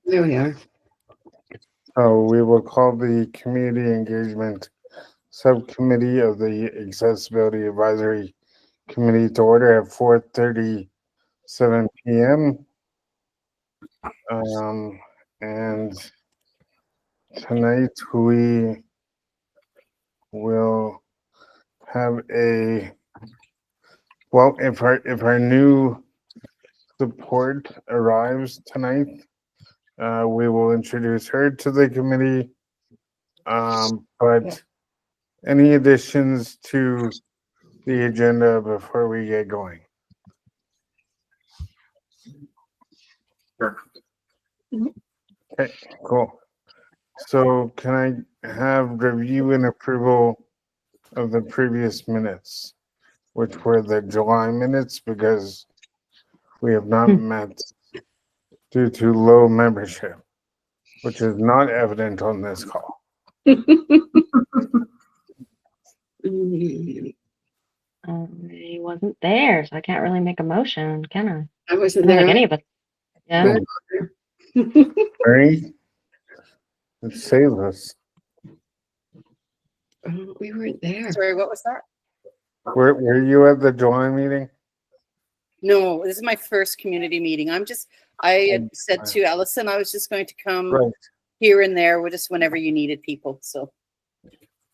There we are. So we will call the Community Engagement Subcommittee of the Accessibility Advisory Committee to order at 4:37 p.m. And tonight we will have if our new support arrives tonight, we will introduce her to the committee. But any additions to the agenda before we get going? Okay, cool. So can I have review and approval of the previous minutes, which were the July minutes, because we have not met due to low membership, which is not evident on this call. I wasn't there, so I can't really make a motion, can I? I wasn't I don't there. think any of us. Yeah. Right? It saves us. We weren't there. Sorry, what was that? Were you at the July meeting? No, this is my first community meeting. I had said to Allison I was just going to come Right. here and there, just whenever you needed people. So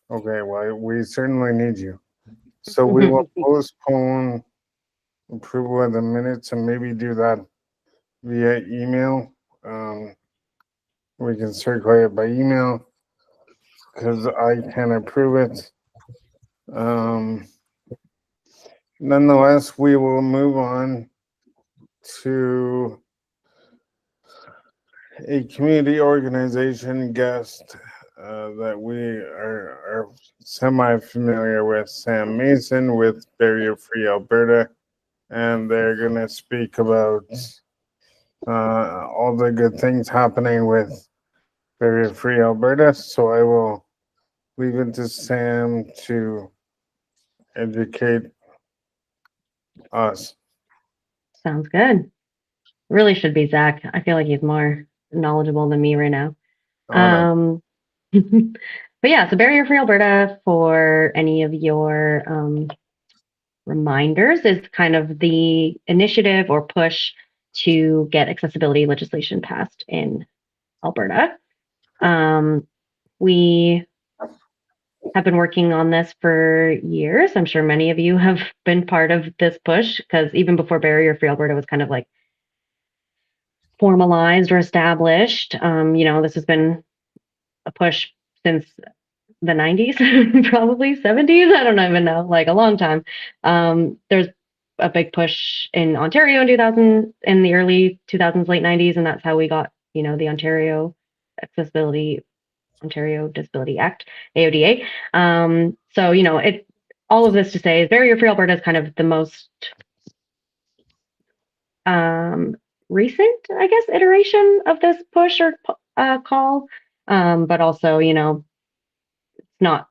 Okay, well, we certainly need you. So we will postpone approval of the minutes and maybe do that via email. We can circulate it by email because I can approve it. Nonetheless, we will move on to a community organization guest that we are semi-familiar with, Sam Mason with Barrier Free Alberta, and they're going to speak about all the good things happening with Barrier Free Alberta. So I will leave it to Sam to educate us. Sounds good. Really should be Zach. I feel like he's more knowledgeable than me right now. But yeah, so Barrier Free Alberta, for any of your reminders, is kind of the initiative or push to get accessibility legislation passed in Alberta. We have been working on this for years. I'm sure many of you have been part of this push, because even before Barrier Free Alberta was kind of like formalized or established, this has been a push since the 90s, probably 70s. I don't even know, like a long time. There's a big push in Ontario in the early 2000s, late 90s, and that's how we got, the Ontario Disability Act, AODA. So, all of this to say is Barrier Free Alberta is kind of the most recent, I guess, iteration of this push or call. But also, it's not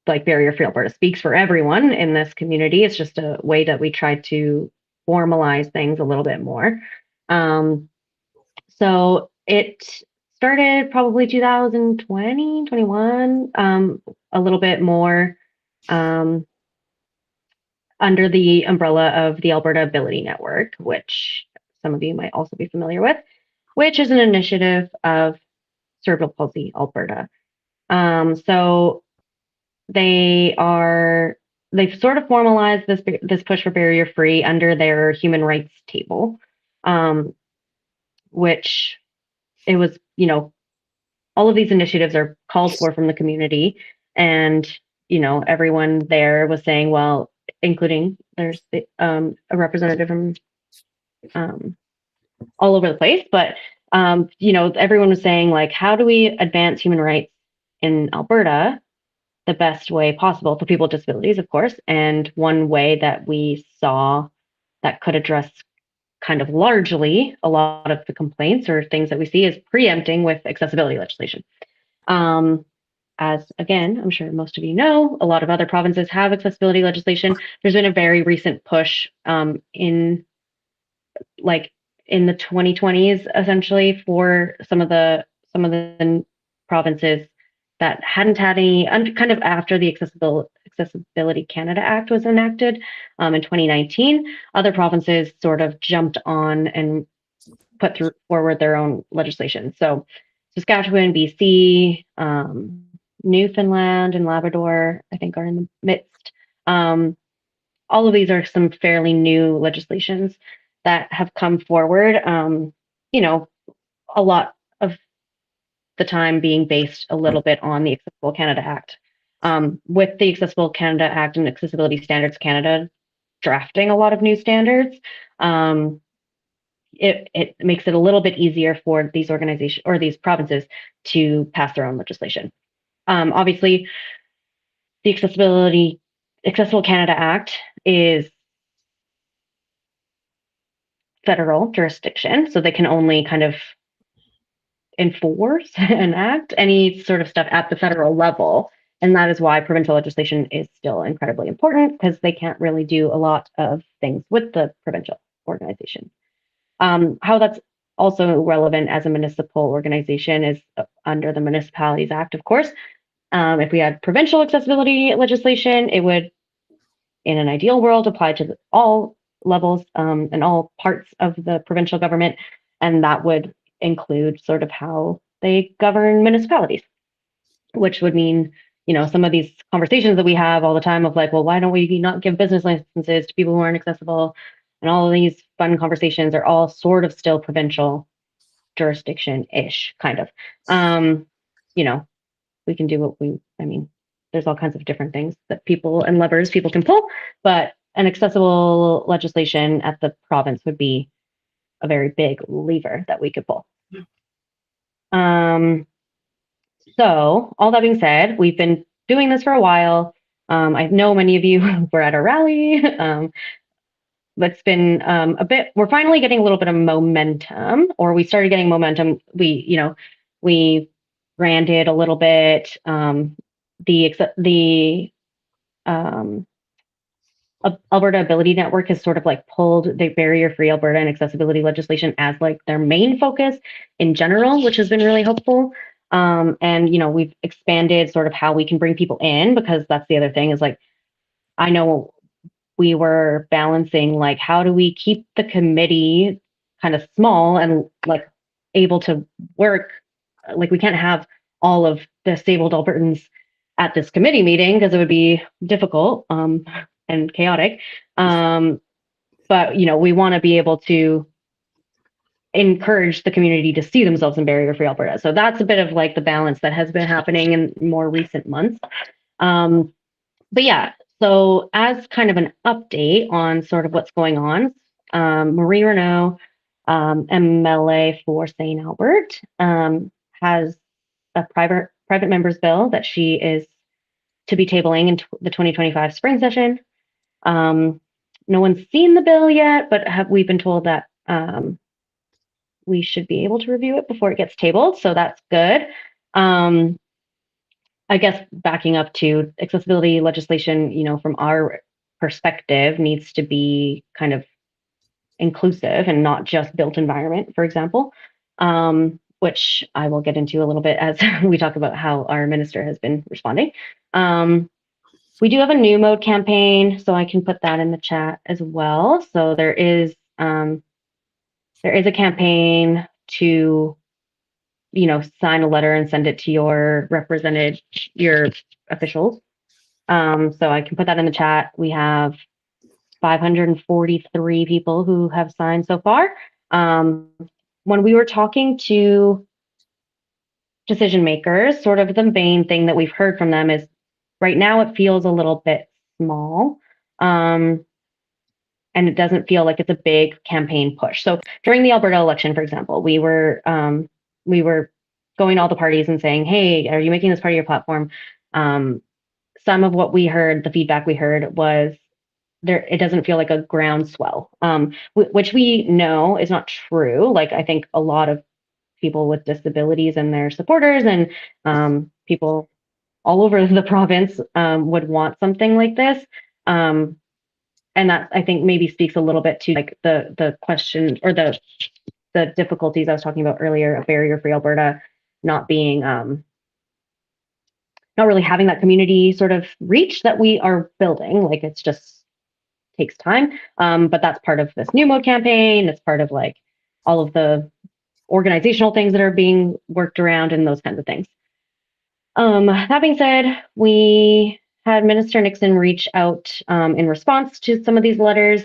like Barrier Free Alberta speaks for everyone in this community. It's just a way that we try to formalize things a little bit more. So it started probably 2020, 21, a little bit more under the umbrella of the Alberta Ability Network, which some of you might also be familiar with, which is an initiative of Cerebral Palsy Alberta. So they've sort of formalized this push for barrier free under their human rights table, which it was, all of these initiatives are called for from the community, and everyone there was saying, well, including there's a representative from all over the place, but everyone was saying, like, how do we advance human rights in Alberta the best way possible for people with disabilities, of course. And one way that we saw that could address kind of largely a lot of the complaints or things that we see is preempting with accessibility legislation. As again, I'm sure most of you know, a lot of other provinces have accessibility legislation. There's been a very recent push in in the 2020s, essentially, for some of the provinces that hadn't had any, kind of after the Accessibility Canada Act was enacted in 2019, other provinces sort of jumped on and put forward their own legislation. So Saskatchewan, BC, Newfoundland, and Labrador, I think, are in the midst. All of these are some fairly new legislations that have come forward. You know, a lot of the time being based a little bit on the Accessible Canada Act. With the Accessible Canada Act and Accessibility Standards Canada drafting a lot of new standards, it makes it a little bit easier for these organizations or these provinces to pass their own legislation. Obviously, the Accessible Canada Act is federal jurisdiction, so they can only kind of enforce and enact any sort of stuff at the federal level. And that is why provincial legislation is still incredibly important, because they can't really do a lot of things with the provincial organization. How that's also relevant as a municipal organization is under the Municipalities Act, of course. If we had provincial accessibility legislation, it would, in an ideal world, apply to all levels and all parts of the provincial government, and that would include sort of how they govern municipalities, which would mean, you know, some of these conversations that we have all the time of like, well, why don't we not give business licenses to people who aren't accessible? And all of these fun conversations are all sort of still provincial jurisdiction-ish, kind of. You know, we can do I mean, there's all kinds of different things that people can pull, but an accessible legislation at the province would be a very big lever that we could pull. So all that being said, we've been doing this for a while. I know many of you were at a rally. It's been a bit, we're finally getting a little bit of momentum, or we started getting momentum. We branded a little bit. The Alberta Ability Network has sort of like pulled the barrier-free Alberta and accessibility legislation as like their main focus in general, which has been really helpful. And, you know, we've expanded sort of how we can bring people in, because that's the other thing is like, I know we were balancing like, how do we keep the committee kind of small and like able to work? Like, we can't have all of the disabled Albertans at this committee meeting because it would be difficult and chaotic. But, you know, we want to be able to encourage the community to see themselves in barrier-free Alberta. So that's a bit of like the balance that has been happening in more recent months. But yeah, so as kind of an update on sort of what's going on, Marie Renaud, MLA for St. Albert, has a private members bill that she is to be tabling in the 2025 spring session. No one's seen the bill yet, but we've been told that we should be able to review it before it gets tabled, so that's good. I guess backing up to accessibility legislation, you know, from our perspective, needs to be kind of inclusive and not just built environment, for example, which I will get into a little bit as we talk about how our minister has been responding. We do have a new mode campaign, so I can put that in the chat as well. So there is a campaign to, you know, sign a letter and send it to your officials. So I can put that in the chat. We have 543 people who have signed so far. When we were talking to decision makers, sort of the main thing that we've heard from them is right now it feels a little bit small. And it doesn't feel like it's a big campaign push. So during the Alberta election, for example, we were going to all the parties and saying, hey, are you making this part of your platform? Some of what we heard, the feedback we heard was it doesn't feel like a groundswell, which we know is not true. Like, I think a lot of people with disabilities and their supporters and people all over the province would want something like this. And that, I think, maybe speaks a little bit to like the question or the the difficulties I was talking about earlier of Barrier Free Alberta not being, not really having that community sort of reach that we are building. Like it's just takes time. But that's part of this new mode campaign. It's part of like all of the organizational things that are being worked around and those kinds of things. That being said, we had Minister Nixon reach out in response to some of these letters.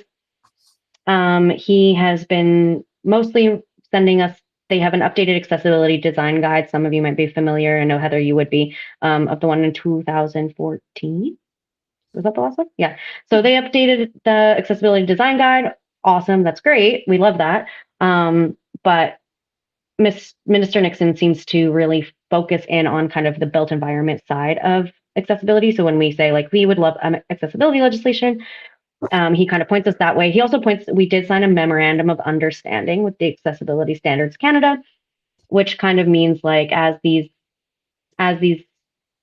He has been mostly sending us, they have an updated accessibility design guide. Some of you might be familiar. I know, Heather, you would be, of the one in 2014. Was that the last one? Yeah. So they updated the accessibility design guide. Awesome. That's great. We love that. But Minister Nixon seems to really focus in on kind of the built environment side of accessibility. So when we say like, we would love accessibility legislation, he kind of points us that way. He also points, we did sign a memorandum of understanding with the Accessibility Standards Canada, which kind of means like as these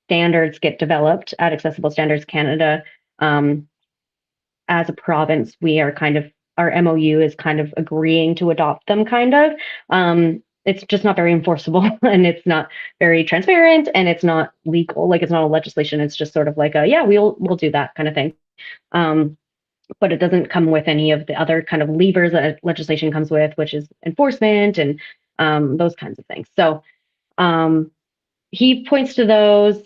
standards get developed at Accessible Standards Canada, as a province, we are kind of, our MOU is kind of agreeing to adopt them kind of. It's just not very enforceable and it's not very transparent and it's not legal. Like it's not a legislation. It's just sort of like a, yeah, we'll do that kind of thing. But it doesn't come with any of the other kind of levers that legislation comes with, which is enforcement and those kinds of things. So he points to those.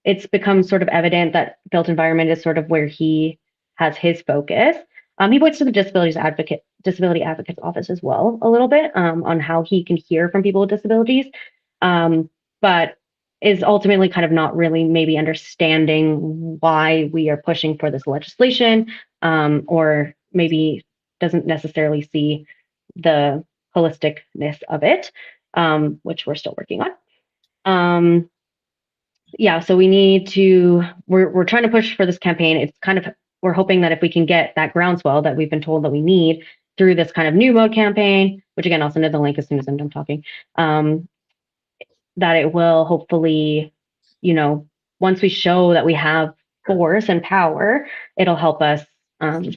It's become sort of evident that built environment is sort of where he has his focus. He points to the disability advocates office as well a little bit on how he can hear from people with disabilities, but is ultimately kind of not really maybe understanding why we are pushing for this legislation, or maybe doesn't necessarily see the holisticness of it, which we're still working on. Yeah, so we need to, we're trying to push for this campaign. It's kind of, we're hoping that if we can get that groundswell that we've been told that we need through this kind of new mode campaign, which again, I'll send you the link as soon as I'm done talking, that it will hopefully, you know, once we show that we have force and power, it'll help us move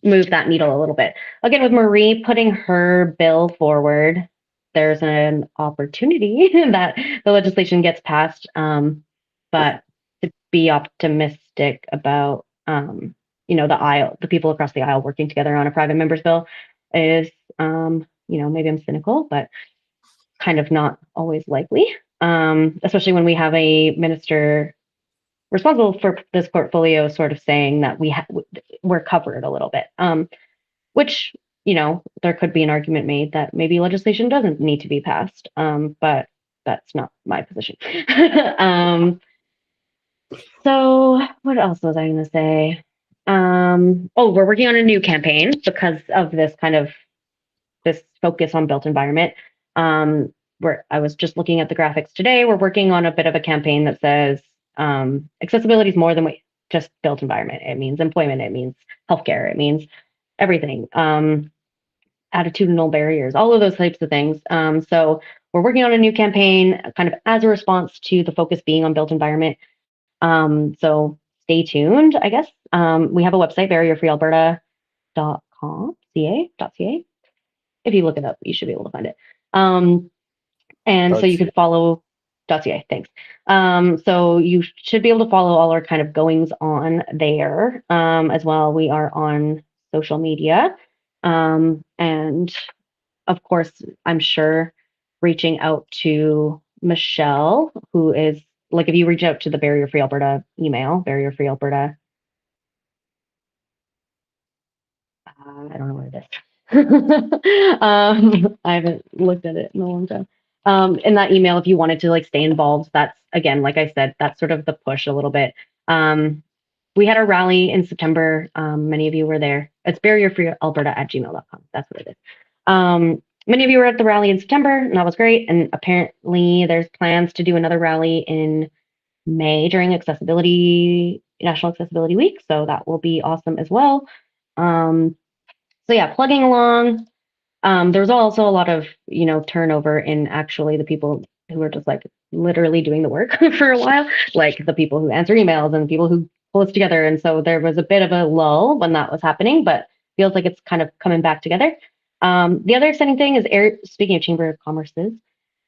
that needle a little bit. Again, with Marie putting her bill forward, there's an opportunity that the legislation gets passed, but to be optimistic about, you know, the people across the aisle working together on a private member's bill is, you know, maybe I'm cynical, but kind of not always likely, especially when we have a minister responsible for this portfolio sort of saying that we're covered a little bit, which, you know, there could be an argument made that maybe legislation doesn't need to be passed, but that's not my position. So what else was I going to say? Oh, we're working on a new campaign because of this kind of this focus on built environment. I was just looking at the graphics today. We're working on a bit of a campaign that says accessibility is more than just built environment. It means employment. It means healthcare. It means everything. Attitudinal barriers, all of those types of things. So we're working on a new campaign kind of as a response to the focus being on built environment. So stay tuned, I guess. We have a website, barrierfreealberta.com, ca. If you look it up, you should be able to find it. And so you can follow .ca, thanks. So you should be able to follow all our kind of goings on there as well. We are on social media. And of course, I'm sure reaching out to Michelle, who is like, if you reach out to the Barrier Free Alberta email, Barrier Free Alberta, I don't know where it is. I haven't looked at it in a long time. In that email, if you wanted to like stay involved, that's again, like I said, that's sort of the push a little bit. We had a rally in September. Many of you were there. It's barrierfreealberta@gmail.com. That's what it is. Many of you were at the rally in September, and that was great. And apparently there's plans to do another rally in May during National Accessibility Week. So that will be awesome as well. So yeah, plugging along. There was also a lot of, you know, turnover in actually the people who were just like literally doing the work for a while, like the people who answer emails and the people who pull us together. And so there was a bit of a lull when that was happening, but feels like it's kind of coming back together. The other exciting thing is speaking of Chamber of Commerce's,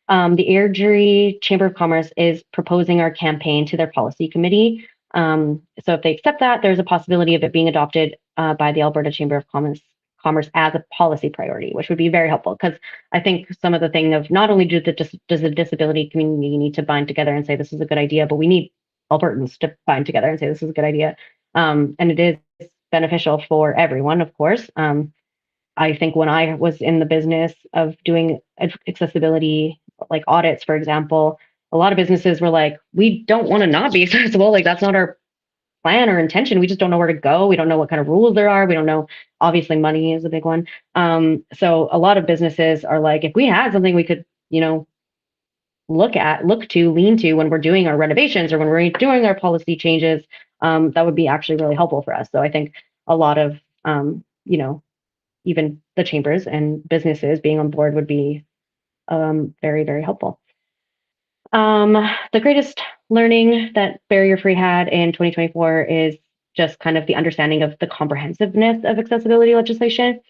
the Airdrie Chamber of Commerce is proposing our campaign to their policy committee. So if they accept that, there's a possibility of it being adopted by the Alberta Chamber of Commerce as a policy priority, which would be very helpful, because I think some of the thing of not only does the disability community need to bind together and say this is a good idea, but we need Albertans to bind together and say this is a good idea. And it is beneficial for everyone, of course. I think when I was in the business of doing accessibility, like audits, for example, a lot of businesses were like, we don't want to not be accessible. Like, that's not our plan or intention. We just don't know where to go. We don't know what kind of rules there are. We don't know. Obviously, money is a big one. So a lot of businesses are like, if we had something we could, look to, lean to when we're doing our renovations or when we're doing our policy changes, that would be actually really helpful for us. So I think a lot of, even the chambers and businesses being on board would be very, very helpful. The greatest learning that Barrier Free had in 2024 is just kind of the understanding of the comprehensiveness of accessibility legislation,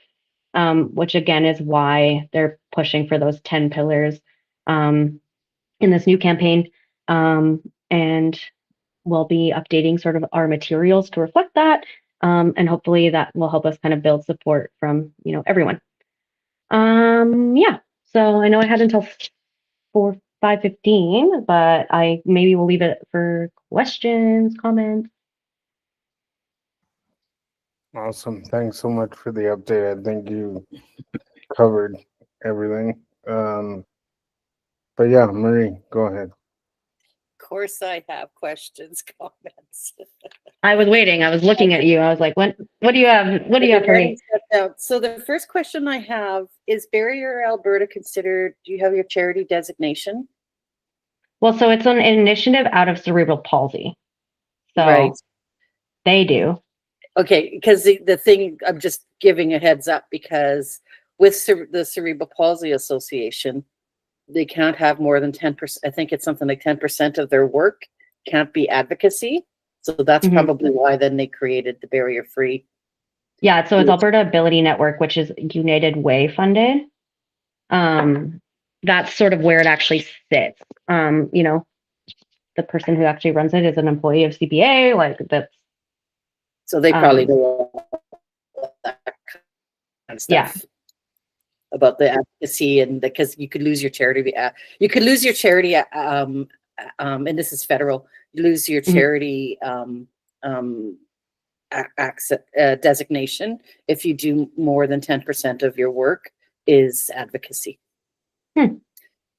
which again is why they're pushing for those 10 pillars in this new campaign. And we'll be updating sort of our materials to reflect that. And hopefully that will help us kind of build support from, everyone. Yeah, so I know I had until 5:15, but I maybe we'll leave it for questions, comments. Awesome. Thanks so much for the update. I think you covered everything. But yeah, Marie, go ahead. Of course, I have questions, comments. I was waiting. I was looking at you. I was like, what do you have? What do you have for me? So the first question I have is, Barrier Alberta considered, do you have your charity designation? Well, so it's an initiative out of cerebral palsy. So Right. They do. Okay, because the thing, I'm just giving a heads up, because with the Cerebral Palsy Association, they can't have more than 10%. I think it's something like 10% of their work can't be advocacy. So that's probably why then they created the Barrier Free. Yeah, so it's Alberta Ability Network, which is United Way funded. That's sort of where it actually sits. The person who actually runs it is an employee of CPA. Like, that's. So they probably know that kind of stuff. Yeah. About the advocacy, and because you could lose your charity, and this is federal. You lose your charity designation if you do more than 10% of your work is advocacy. I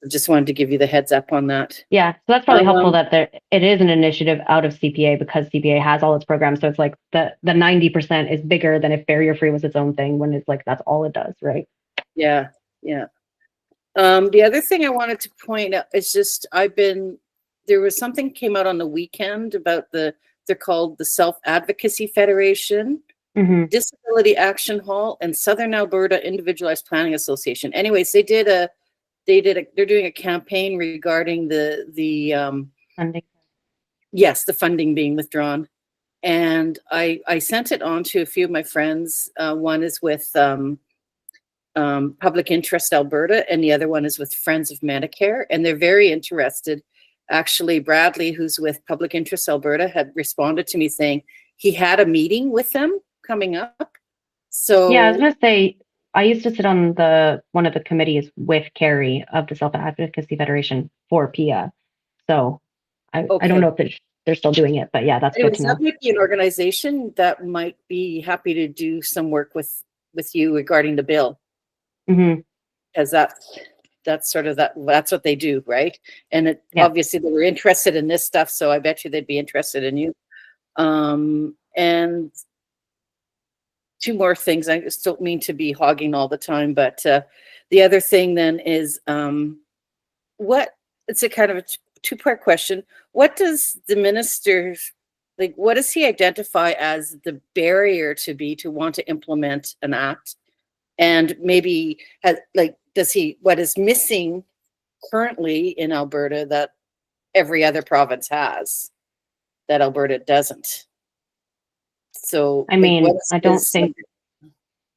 just wanted to give you the heads up on that. Yeah, so that's probably helpful that it is an initiative out of CPA, because CPA has all its programs. So it's like the 90% is bigger than if Barrier Free was its own thing, when it's like that's all it does, right? Yeah. The other thing I wanted to point out is just there was something came out on the weekend about they're called the Self-Advocacy Federation, Disability Action Hall, and Southern Alberta Individualized Planning Association. Anyways, they're doing a campaign regarding the funding. Yes, the funding being withdrawn. And I sent it on to a few of my friends. One is with Public Interest Alberta, and the other one is with Friends of Medicare, and they're very interested. Actually, Bradley, who's with Public Interest Alberta, had responded to me saying he had a meeting with them coming up. So yeah, I was gonna say, I used to sit on one of the committees with Carrie of the Self-Advocacy Federation for PIA. So I don't know if they're still doing it, but yeah, that's good to know. That might be an organization that might be happy to do some work with you regarding the bill. Because that's sort of that's what they do, right? And obviously they were interested in this stuff, so I bet you they'd be interested in you. And two more things. I just don't mean to be hogging all the time, but the other thing then is it's a kind of a two-part question. What does the minister, what does he identify as the barrier to want to implement an act? And maybe what is missing currently in Alberta that every other province has that Alberta doesn't? So I mean, I don't think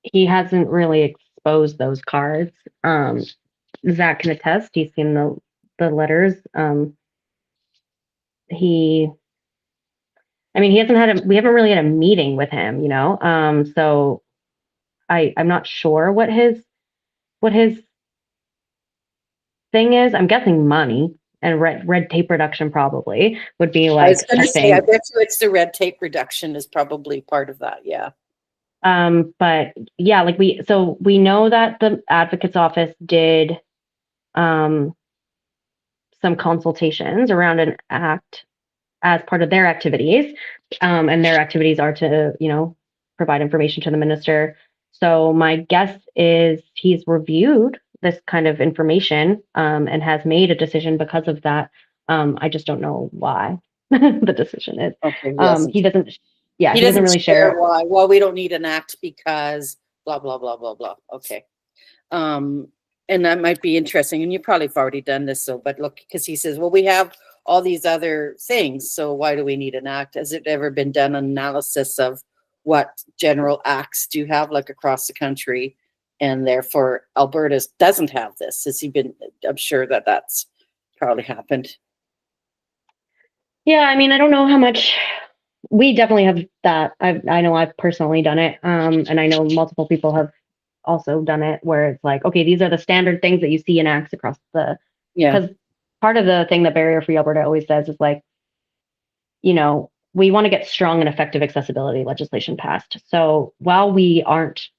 he hasn't really expose those cards. Zach can attest. He's seen the letters. He he hasn't we haven't really had a meeting with him, so I'm not sure what his thing is. I'm guessing money and red tape reduction probably would be I like was going a to say, I thing. bet you it's the red tape reduction is probably part of that. Yeah. But yeah, like we know that the advocate's office did some consultations around an act as part of their activities. And their activities are to, provide information to the minister. So my guess is he's reviewed this kind of information and has made a decision because of that. I just don't know why the decision is. Okay. He doesn't. Yeah, He he doesn't really share why. Well, we don't need an act because blah blah blah blah blah. Okay. And that might be interesting. And you probably have already done this. So, but look, because he says, well, we have all these other things. So why do we need an act? Has it ever been done an analysis of what general acts do you have like across the country? And therefore Alberta doesn't have this. Has he been, I'm sure that that's probably happened. Yeah, I don't know how much. We definitely have that. I know I've personally done it. And I know multiple people have also done it where it's like, okay, these are the standard things that you see in acts across because part of the thing that Barrier Free Alberta always says is like, we want to get strong and effective accessibility legislation passed. So while we aren't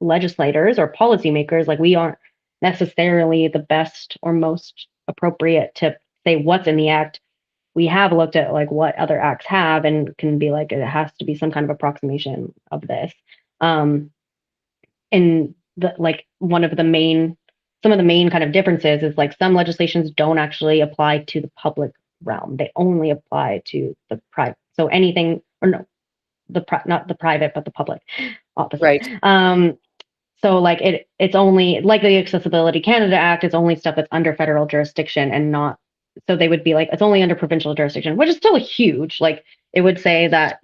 legislators or policymakers, like we aren't necessarily the best or most appropriate to say what's in the act. We have looked at like what other acts have and can be like, it has to be some kind of approximation of this. And some of the main kind of differences is like some legislations don't actually apply to the public realm. They only apply to the private. So anything, or no, not the private, but the public opposite. Right. So like it's only like the Accessibility Canada Act, it's only stuff that's under federal jurisdiction and not, so they would be like, it's only under provincial jurisdiction, which is still huge. Like it would say that,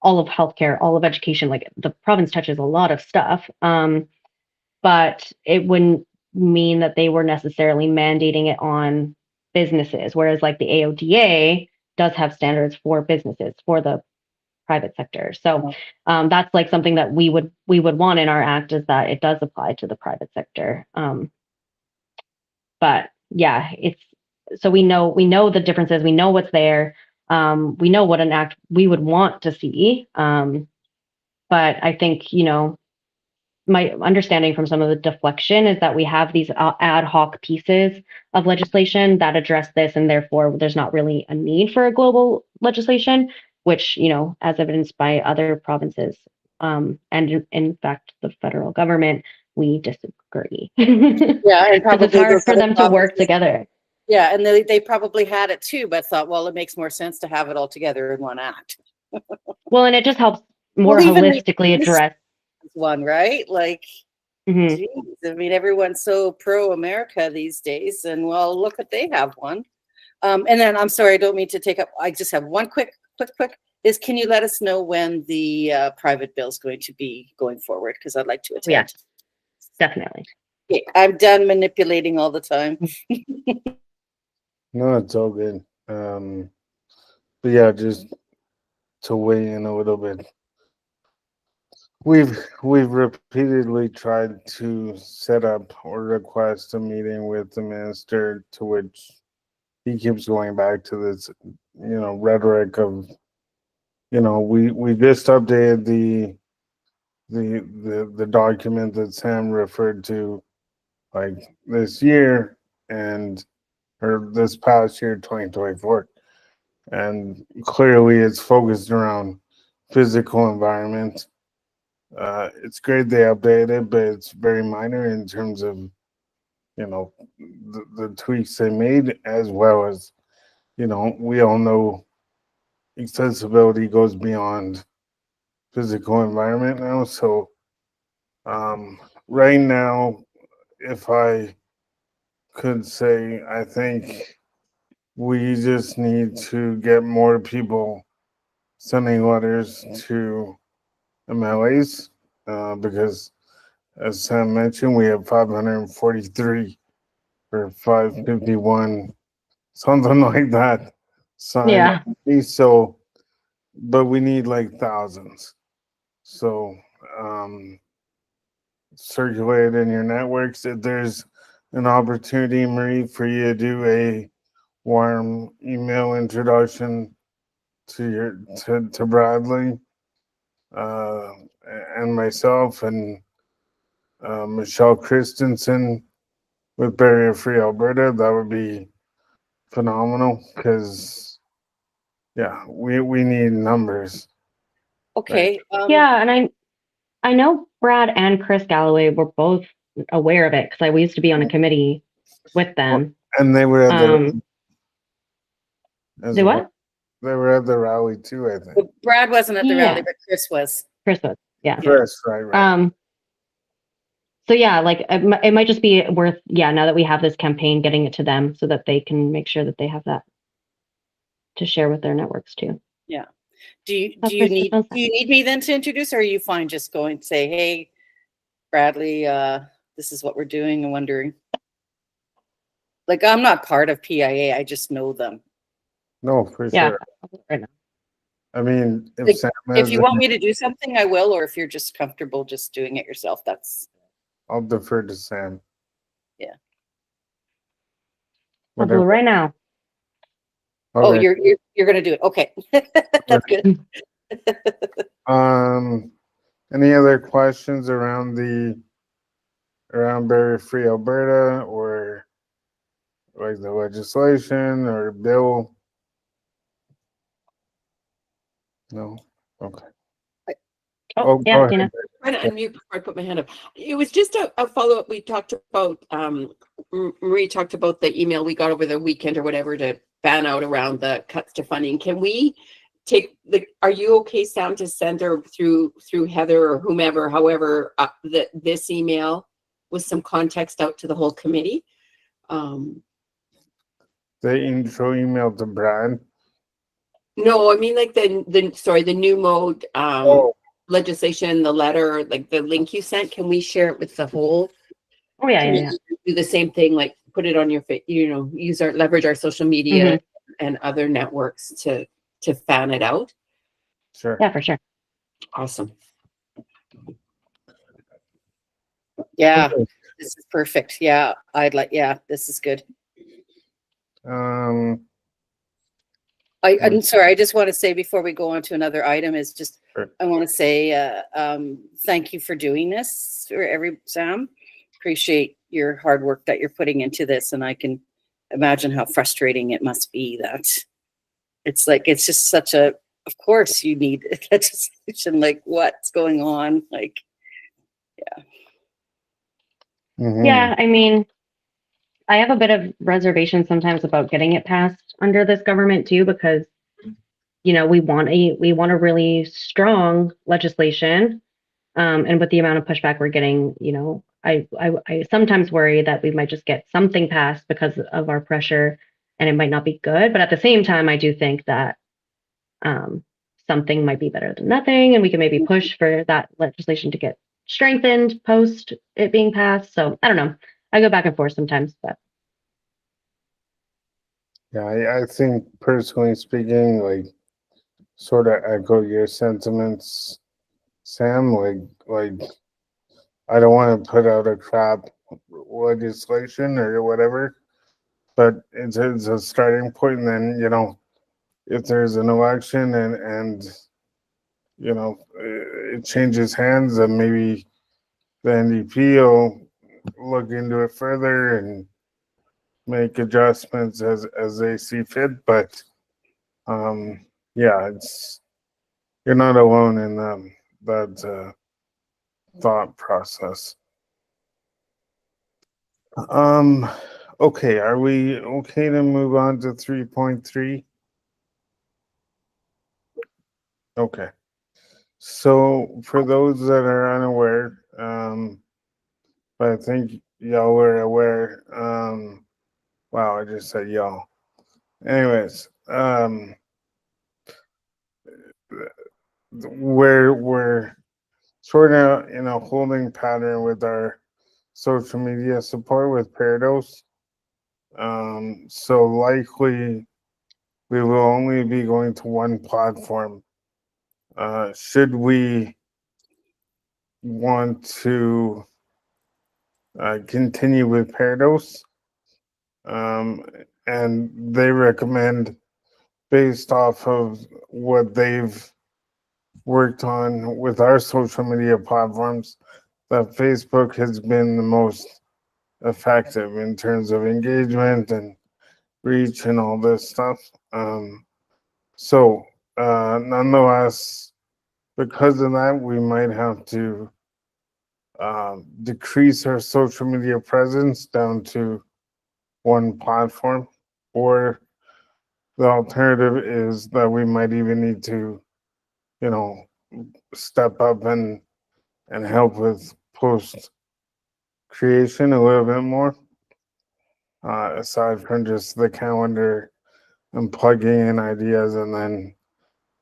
all of healthcare, all of education, like the province touches a lot of stuff. But it wouldn't mean that they were necessarily mandating it on businesses, whereas like the AODA does have standards for businesses, for the private sector. So that's like something that we would want in our act, is that it does apply to the private sector. But yeah, so we know the differences, we know what's there. We know what an act we would want to see. But I think, my understanding from some of the deflection is that we have these ad hoc pieces of legislation that address this, and therefore there's not really a need for a global legislation, which, as evidenced by other provinces, and in fact, the federal government, we disagree. Yeah, and probably it's hard for them to work together. Yeah, and they probably had it too, but thought, well, it makes more sense to have it all together in one act. Well, and it just helps more holistically address one, right? Like, mm-hmm. Geez, everyone's so pro-America these days, and well, look what they have one. And then I'm sorry, I don't mean to take up. I just have one quick. Is can you let us know when the private bill is going to be going forward? Because I'd like to attend. Yeah, definitely. Okay, I'm done manipulating all the time. No, it's all good. But yeah, just to weigh in a little bit. We've repeatedly tried to set up or request a meeting with the minister, to which he keeps going back to this, rhetoric of, we just updated the document that Sam referred to, like this year or this past year, 2024, and clearly it's focused around physical environment. It's great they updated it, but it's very minor in terms of, the tweaks they made, as well as, we all know accessibility goes beyond physical environment now. So right now, if I could say, I think we just need to get more people sending letters to MLAs, because as Sam mentioned, we have 543 or 551, something like that. Signed. Yeah. So, but we need like thousands. So, circulate in your networks. If there's an opportunity, Marie, for you to do a warm email introduction to to Bradley uh, and myself and Michelle Christensen with Barrier Free Alberta, that would be phenomenal because yeah, we need numbers. Okay. Yeah, and I know Brad and Chris Galloway were both aware of it because we used to be on a committee with them. And they were at the as They well. what? They were at the rally too, I think. Well, Brad wasn't at the Yeah. rally, but Chris was. Chris was, yeah. Chris, right. So yeah, like it might just be worth, now that we have this campaign, getting it to them so that they can make sure that they have that to share with their networks too. Yeah. Do you need me then to introduce, or are you fine just going to say, hey, Bradley, this is what we're doing and wondering? Like, I'm not part of PIA, I just know them. No, for Yeah. sure. Right now. I mean, Like, if you want me to do something, I will, or if you're just comfortable just doing it yourself, I'll defer to Sam. Yeah. I'll do it right now. Okay. Oh, you're gonna do it. Okay. That's good. Any other questions around Barrier Free Alberta or like the legislation or bill? No. Okay. Oh, Go yeah, ahead. Tina. I'm trying to unmute before I put my hand up. It was just a follow-up. We talked about, Marie talked about the email we got over the weekend or whatever to ban out around the cuts to funding. Can we take are you okay, Sam, to send her through Heather or whomever, however, this email with some context out to the whole committee? The intro email to Brad. No, I mean like the new mode legislation, the letter, like the link you sent. Can we share it with the whole? Oh yeah. Do the same thing, like put it on your leverage our social media and other networks to fan it out. Sure. Yeah, for sure. Awesome. Yeah, this is perfect. Yeah, this is good. I'm sorry, I just want to say before we go on to another item is just, sure. I want to say thank you for doing this for Sam. Appreciate your hard work that you're putting into this, and I can imagine how frustrating it must be that it's just such a, of course you need legislation, like what's going on, like, yeah. Mm-hmm. Yeah, I mean, I have a bit of reservation sometimes about getting it passed under this government too, because we want a really strong legislation, and with the amount of pushback we're getting, I sometimes worry that we might just get something passed because of our pressure, and it might not be good. But at the same time, I do think that something might be better than nothing, and we can maybe push for that legislation to get strengthened post it being passed. So I don't know. I go back and forth sometimes, but. Yeah, I think personally speaking, like, sort of echo your sentiments, Sam. Like, I don't want to put out a crap legislation or whatever, but it's a starting point. And then if there's an election and it changes hands, then maybe the NDP will look into it further and make adjustments as they see fit. But yeah, you're not alone in that thought process. Okay, are we okay to move on to 3.3? Okay. So for those that are unaware, but I think y'all were aware, wow, I just said y'all. Anyways, we're sort of in a holding pattern with our social media support with Parados. So likely we will only be going to one platform. Should we want to continue with Parados, and they recommend based off of what they've worked on with our social media platforms that Facebook has been the most effective in terms of engagement and reach and all this stuff. So, nonetheless, because of that, we might have to decrease our social media presence down to one platform, or the alternative is that we might even need to, you know, step up and help with post creation a little bit more, aside from just the calendar and plugging in ideas and then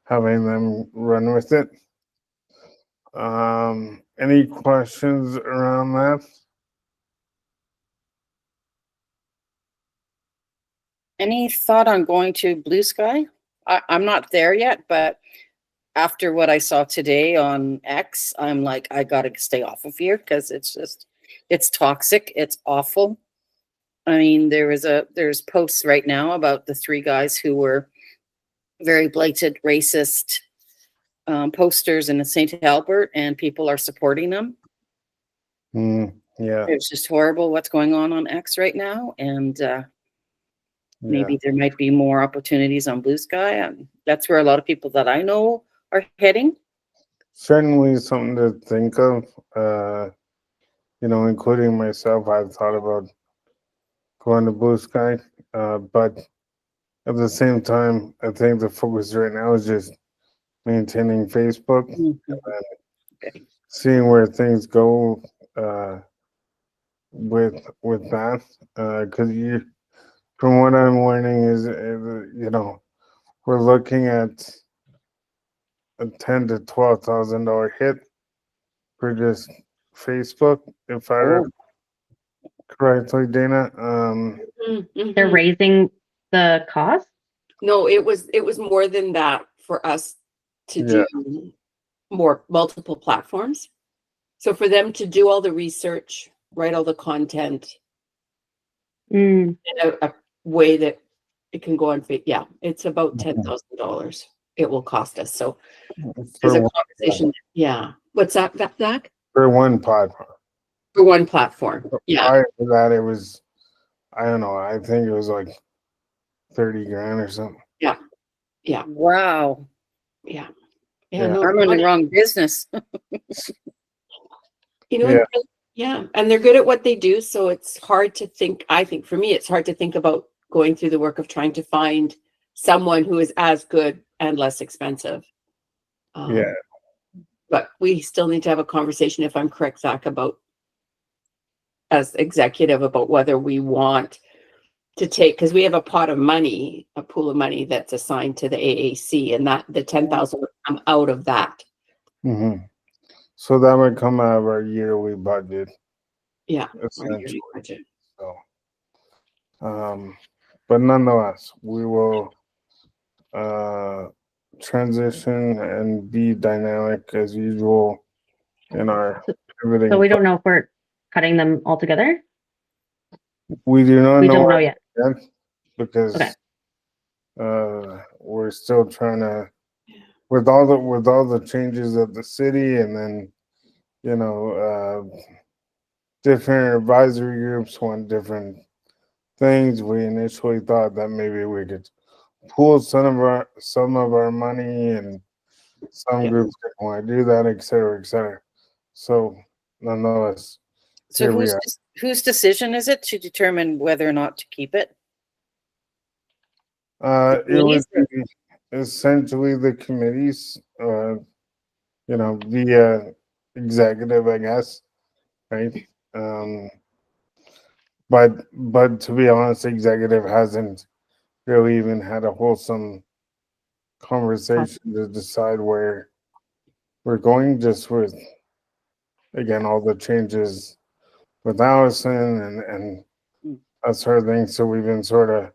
having them run with it. Any questions around that? Any thought on going to Blue Sky? I'm not there yet, but after what I saw today on X, I'm like, I gotta stay off of here because it's toxic. It's awful. I mean, there's posts right now about the three guys who were very blatant racist posters in St. Albert, and people are supporting them. Yeah. It's just horrible what's going on X right now, and maybe there might be more opportunities on Blue Sky. And that's where a lot of people that I know are heading. Certainly something to think of. Including myself, I've thought about going to Blue Sky, but at the same time, I think the focus right now is just maintaining Facebook and then seeing where things go with that. Because from what I'm learning is, we're looking at a $10,000 to $12,000 hit for just Facebook, if I remember correctly, Dana. They're raising the cost. No, it was more than that for us to do multiple platforms. So for them to do all the research, write all the content in a way that it can go on. Yeah, it's about $10,000. It will cost us. So there's a conversation. Yeah. What's that, Zach? For one platform. For one platform. Yeah. Prior to that, it was, I don't know, I think it was like 30 grand or something. Yeah. Yeah. Wow. Yeah. No, I'm in the wrong business. Yeah. And they're good at what they do. So it's hard to think, I think for me, it's hard to think about going through the work of trying to find someone who is as good and less expensive. But we still need to have a conversation, if I'm correct, Zach, about as executive about whether we want to take, because we have a pot of money, a pool of money that's assigned to the AAC, and that the 10,000 would come out of that. Mm-hmm. So that would come out of our yearly budget. Yeah. Essentially. So, but nonetheless, we will transition and be dynamic as usual in our pivoting. So we don't know if we're cutting them altogether. We do not We don't know yet because we're still trying to, with all the changes of the city, and then different advisory groups want different things. We initially thought that maybe we could pool some of our money, and some groups didn't want to do that, et cetera. So nonetheless, so whose decision is it to determine whether or not to keep it? It would be essentially the committees, via executive, I guess, right? But to be honest, executive hasn't really even had a wholesome conversation to decide where we're going, just with again, all the changes with Allison and that sort of thing. So we've been sort of,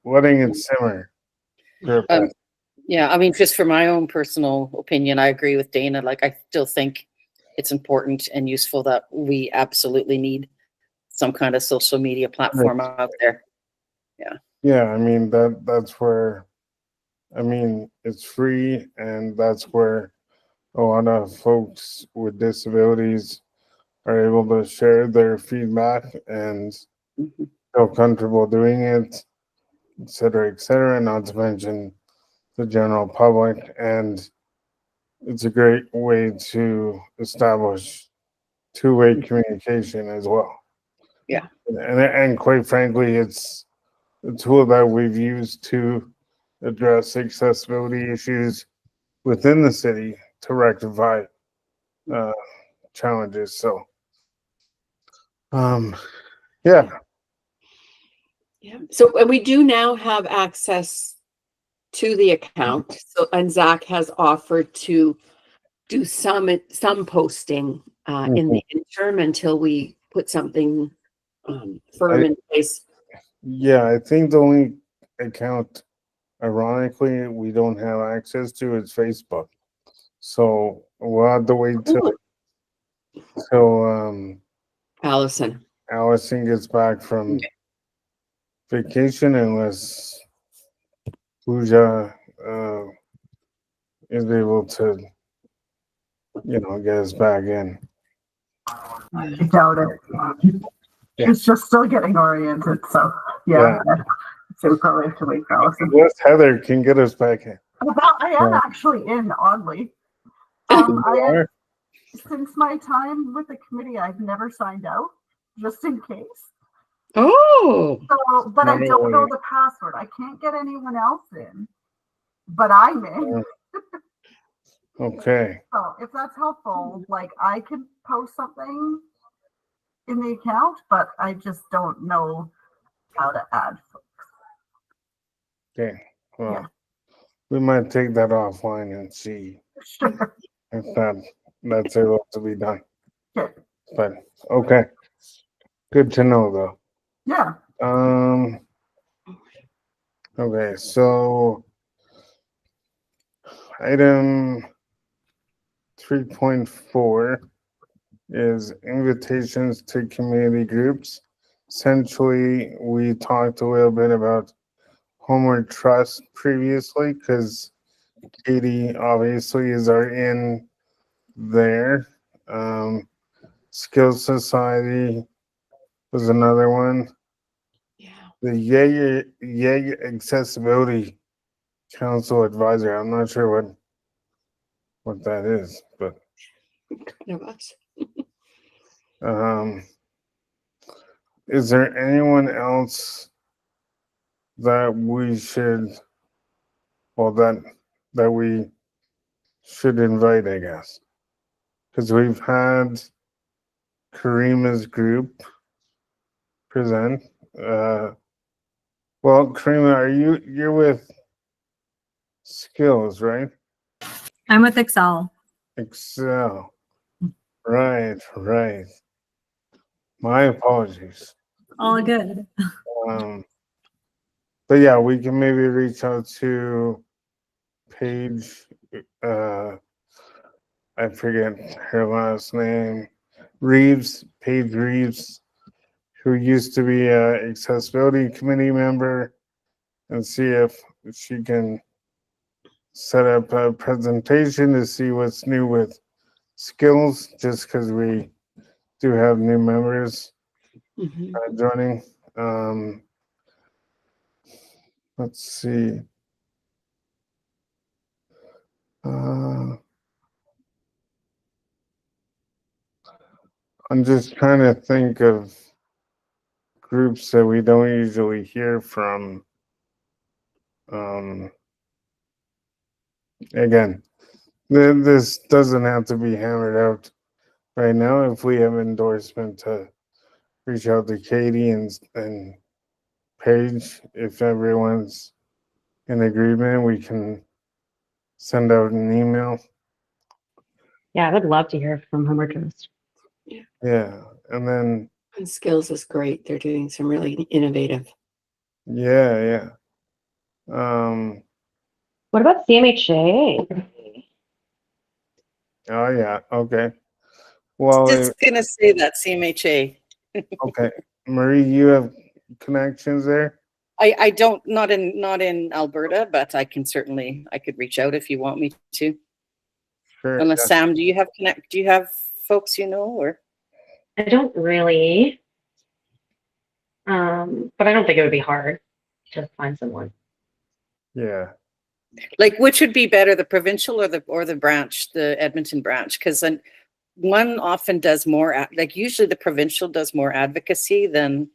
letting it simmer for a bit. Yeah, I mean, just for my own personal opinion, I agree with Dana. Like, I still think it's important and useful that we absolutely need some kind of social media platform out there. Yeah, I mean that's where, I mean, it's free, and that's where a lot of folks with disabilities are able to share their feedback and Mhm. feel comfortable doing it, et cetera, not to mention the general public. And it's a great way to establish two-way communication as well. Yeah. And quite frankly, it's a tool that we've used to address accessibility issues within the city to rectify uh, challenges. So, yeah, Yeah. So, and we do now have access to the account. So, and Zach has offered to do some posting in the interim until we put something firm in place. yeah. I think the only account, ironically, we don't have access to is Facebook. So we'll have to wait till Allison. Allison gets back from vacation, unless Pooja is able to, get us back in. I doubt it. Yeah. It's just still getting oriented, so yeah. So we probably have to wait for Allison. Unless Heather can get us back in. Well, I am actually in, oddly. Since my time with the committee, I've never signed out, just in case. Oh. So, but I don't know the password. I can't get anyone else in, but I'm in. Okay. So if that's helpful, like I could post something in the account, but I just don't know how to add folks. Okay. Well, we might take that offline and see Sure. if that's able to be done. Okay. But okay. Good to know though. Yeah. Okay, so item 3.4 is invitations to community groups. Essentially, we talked a little bit about Homeward Trust previously, because Katie obviously is our in there. Skills Society was another one. Yeah. The Yay Accessibility Council Advisor. I'm not sure what that is, but Kind of us. is there anyone else that we should, well, that we should invite, I guess? Because we've had Karima's group present. Well, Karima, you're with Skills, right? I'm with Excel. Excel. Right. My apologies. All good. But yeah, we can maybe reach out to Paige. I forget her last name. Paige Reeves, who used to be a accessibility committee member, and see if she can set up a presentation to see what's new with Skills, just because we do have new members joining. Let's see. I'm just trying to think of groups that we don't usually hear from. Again, this doesn't have to be hammered out right now. If we have endorsement to reach out to Katie and Paige, if everyone's in agreement, we can send out an email. Yeah, I would love to hear from Homer Trust. Yeah, and then And Skills is great. They're doing some really innovative. yeah. What about CMHA? Oh yeah, okay. Well, Just gonna say that CMHA. okay, Marie, you have connections there. I don't, not in Alberta, but I could reach out if you want me to. Sure. Unless Yeah. Sam, do you have folks you know, or? I don't really, but I don't think it would be hard to find someone. Yeah. Like, which would be better, the provincial or the branch, the Edmonton branch? Because then one often does more, like usually the provincial does more advocacy than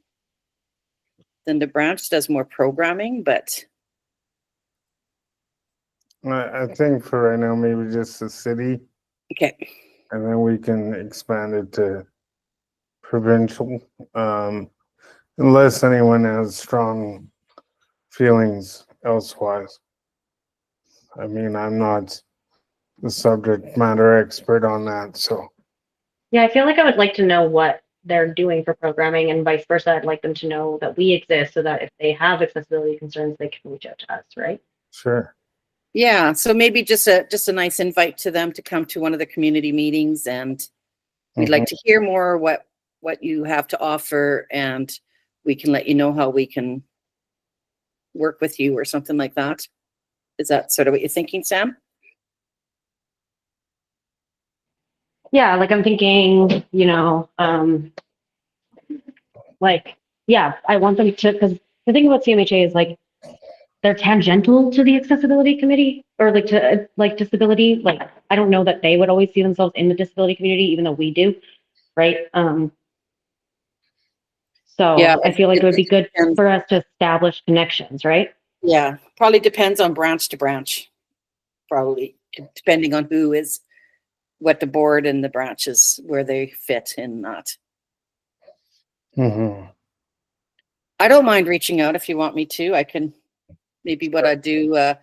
the branch does more programming, but I think for right now, maybe just the city, okay. and then we can expand it to provincial. Unless anyone has strong feelings elsewise. I mean, I'm not the subject matter expert on that, so Yeah, I feel like I would like to know what they're doing for programming and vice versa. I'd like them to know that we exist so that if they have accessibility concerns, they can reach out to us, right? sure. Yeah, so maybe just a nice invite to them to come to one of the community meetings, and we'd like to hear more what you have to offer, and we can let you know how we can work with you or something like that. Is that sort of what you're thinking, Sam? Yeah, like I'm thinking, like, yeah, I want them to, because the thing about CMHA is like they're tangential to the accessibility committee or like to like disability. Like, I don't know that they would always see themselves in the disability community, even though we do, right? So Yeah, I feel like it would be good depends. for us to establish connections, right? Yeah, probably depends on branch to branch, probably depending on who is, what the board and the branches, where they fit in that. Mm-hmm. I don't mind reaching out if you want me to. I can, maybe what I do, I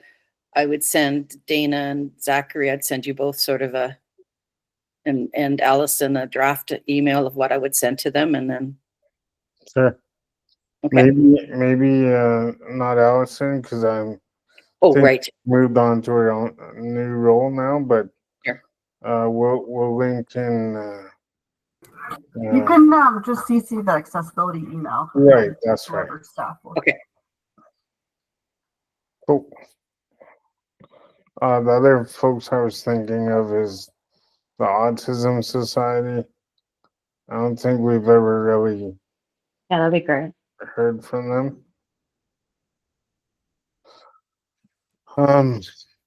would send Dana and Zachary, I'd send you both sort of and Allison a draft email of what I would send to them, and then, Sure. okay. Maybe not Allison because I'm Oh, think right. moved on to her own new role now, but Sure. we'll link in. You can just CC the accessibility email. Right, that's right. Whoever staff will. Okay. Cool. The other folks I was thinking of is the Autism Society. I don't think we've ever really Yeah, that'd be great. heard from them.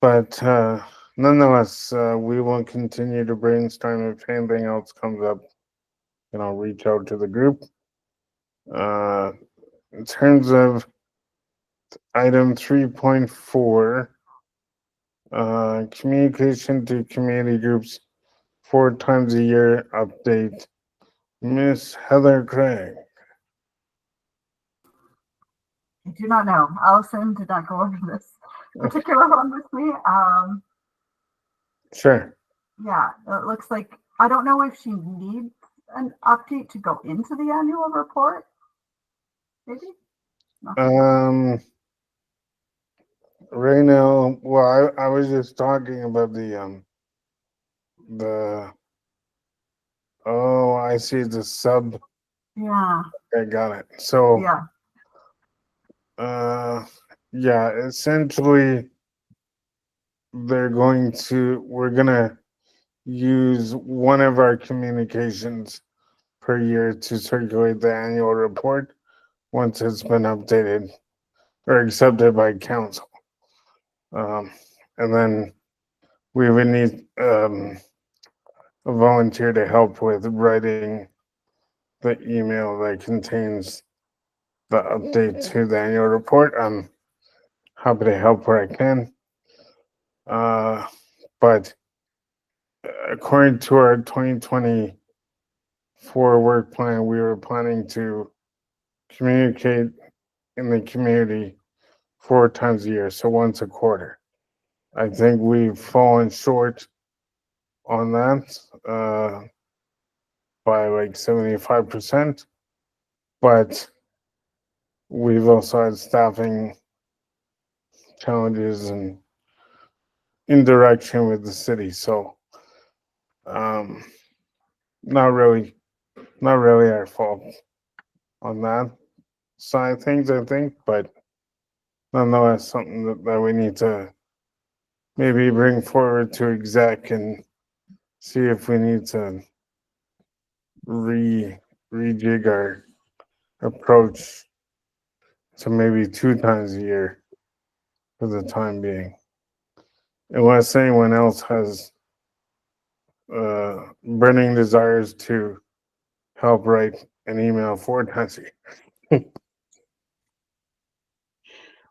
But nonetheless, we will continue to brainstorm. If anything else comes up, reach out to the group. In terms of item 3.4, communication to community groups 4 times a year update. Miss Heather Craig. I do not know. Allison did not go over this particular one with me. Sure. Yeah, it looks like I don't know if she needs an update to go into the annual report. Maybe. No. Right now, well, I was just talking about the oh, I see the sub. Yeah. I got it. So Yeah. yeah, essentially we're gonna use one of our communications per year to circulate the annual report once it's been updated or accepted by council. And then we would need a volunteer to help with writing the email that contains the update to the annual report. I'm happy to help where I can. But according to our 2024 work plan, we were planning to communicate in the community 4 times a year, so once a quarter. I think we've fallen short on that by like 75%, but we've also had staffing challenges and indirection with the city. So not really our fault on that side of things, I think, but nonetheless something that we need to maybe bring forward to exec and see if we need to rejig our approach to maybe 2 times a year for the time being. Unless anyone else has burning desires to help write an email 4 times a year.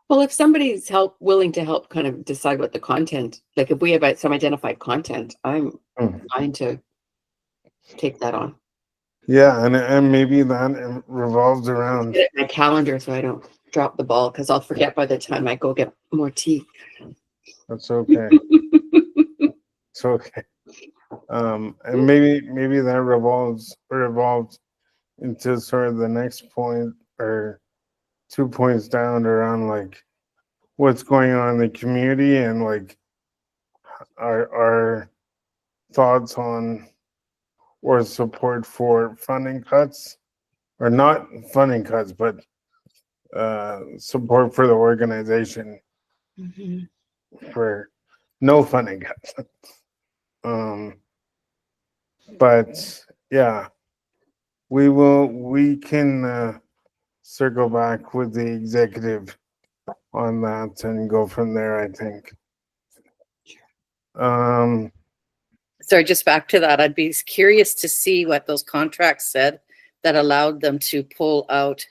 Well, if somebody's willing to help kind of decide what the content, like if we have some identified content, I'm fine to take that on. Yeah, and maybe that revolves around Get it in my calendar so I don't drop the ball, because I'll forget by the time I go get more tea. that's okay. It's okay. And maybe that revolves into sort of the next point or 2 points down around like what's going on in the community and like our thoughts on or support for funding cuts, or not funding cuts, but support for the organization for no funding cuts. But yeah, we can circle back with the executive on that and go from there, I think. Sorry, just back to that. I'd be curious to see what those contracts said that allowed them to pull out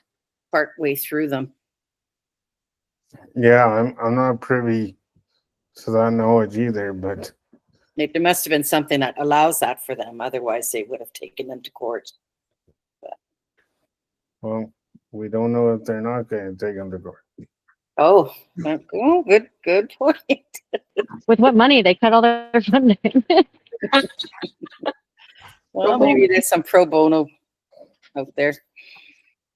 partway through them. Yeah, I'm not privy to that knowledge either, but There must have been something that allows that for them. Otherwise, they would have taken them to court. well, we don't know if they're not going to take them to court. Oh, good point. With what money? They cut all their funding. Well, maybe there's some pro bono out there.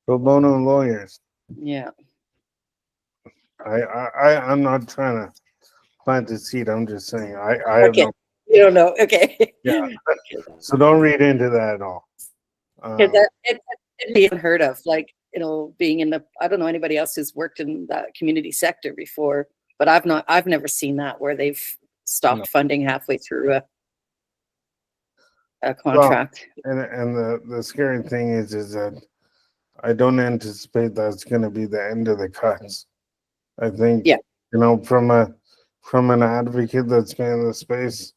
Pro bono lawyers. Yeah. I'm not trying to plant a seed. I'm just saying I have Okay. no. You don't know. Okay. Yeah. So don't read into that at all. Because it'd be unheard of. Like, being in I don't know anybody else who's worked in that community sector before, but I've never seen that where they've stopped funding halfway through a contract. Well, and the scary thing is that I don't anticipate that's going to be the end of the cuts. I think, from an advocate that's been in the space,